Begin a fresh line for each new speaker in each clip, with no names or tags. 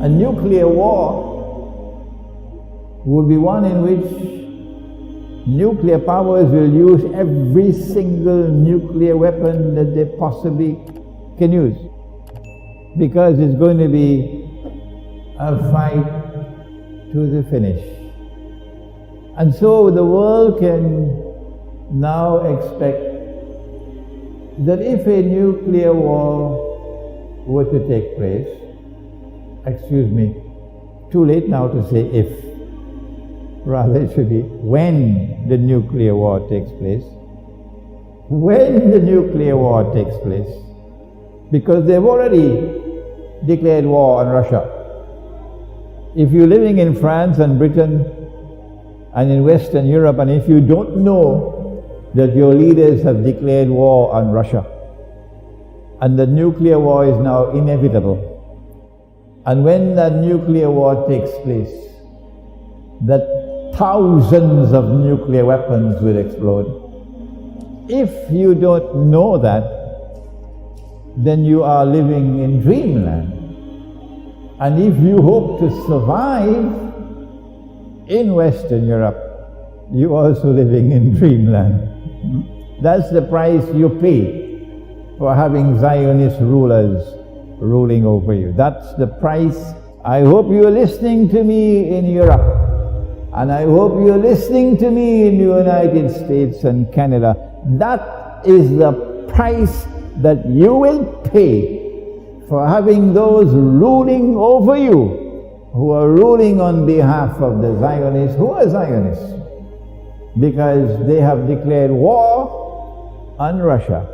A nuclear war would be one in which nuclear powers will use every single nuclear weapon that they possibly can use, because it's going to be a fight to the finish. And so the world can now expect that if a nuclear war were to take place, too late now to say if, rather it should be when the nuclear war takes place. When the nuclear war takes place, because they've already declared war on Russia. If you're living in France and Britain and in Western Europe, and if you don't know that your leaders have declared war on Russia, and the nuclear war is now inevitable, and when that nuclear war takes place, that thousands of nuclear weapons will explode. If you don't know that, then you are living in dreamland. And if you hope to survive in Western Europe, you're also living in dreamland. That's the price you pay for having Zionist rulers ruling over you. That's the price. I hope you're listening to me in Europe, and I hope you're listening to me in the United States and Canada. That is the price that you will pay for having those ruling over you, who are ruling on behalf of the Zionists, who are Zionists, because they have declared war on Russia.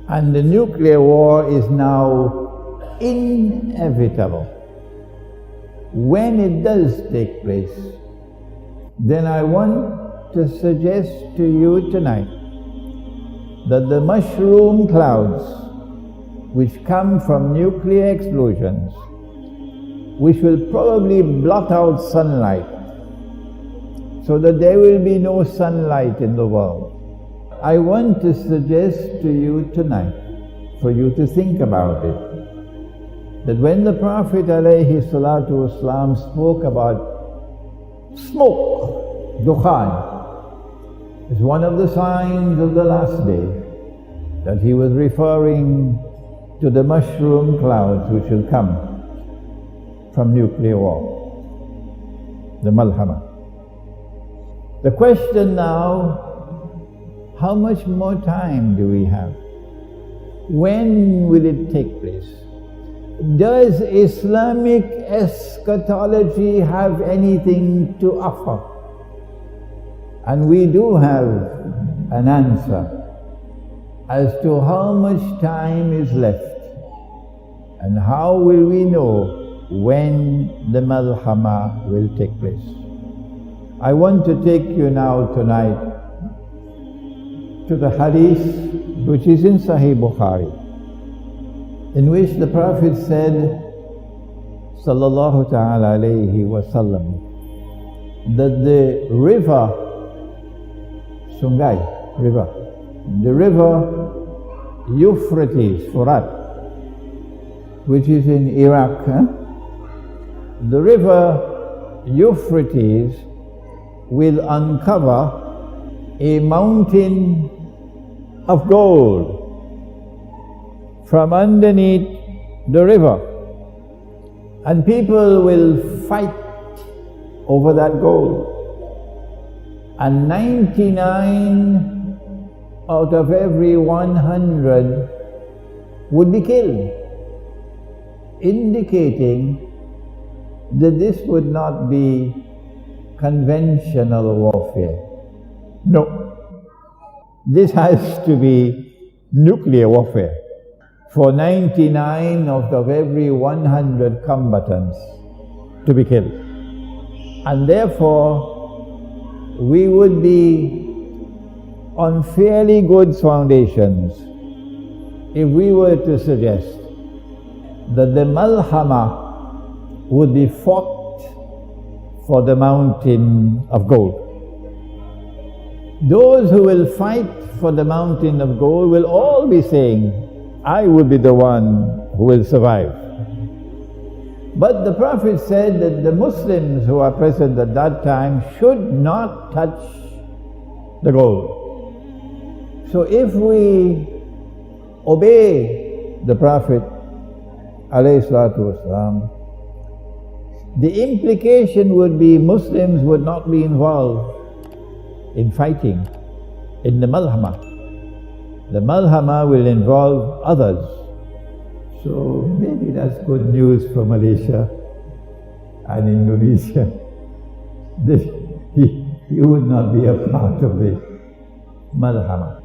And the nuclear war is now inevitable. When it does take place, then I want to suggest to you tonight that the mushroom clouds which come from nuclear explosions, which will probably blot out sunlight, so that there will be no sunlight in the world. I want to suggest to you tonight, for you to think about it, that when the Prophet ﷺ spoke about smoke, dukhan, is one of the signs of the last day, that he was referring to the mushroom clouds which will come from nuclear war, the malhama. The question now, how much more time do we have? When will it take place? Does Islamic eschatology have anything to offer? And we do have an answer as to how much time is left, and how will we know when the malhama will take place. I want to take you now tonight to the hadith which is in Sahih Bukhari, in which the Prophet said, sallallahu ta'ala alayhi wa sallam, that the river Sungai, the river Euphrates, Furat, which is in Iraq, the river Euphrates will uncover a mountain of gold from underneath the river, and people will fight over that gold, and 99 out of every 100 would be killed, indicating that this would not be conventional warfare. No, this has to be nuclear warfare for 99 out of every 100 combatants to be killed. And therefore, we would be on fairly good foundations if we were to suggest that the malhama would be fought for the mountain of gold. Those who will fight for the mountain of gold will all be saying, I will be the one who will survive. But the Prophet said that the Muslims who are present at that time should not touch the gold. So if we obey the Prophet ﷺ, the implication would be Muslims would not be involved in fighting, in the malhama. The malhama will involve others. So maybe that's good news for Malaysia and Indonesia. That he would not be a part of the malhama.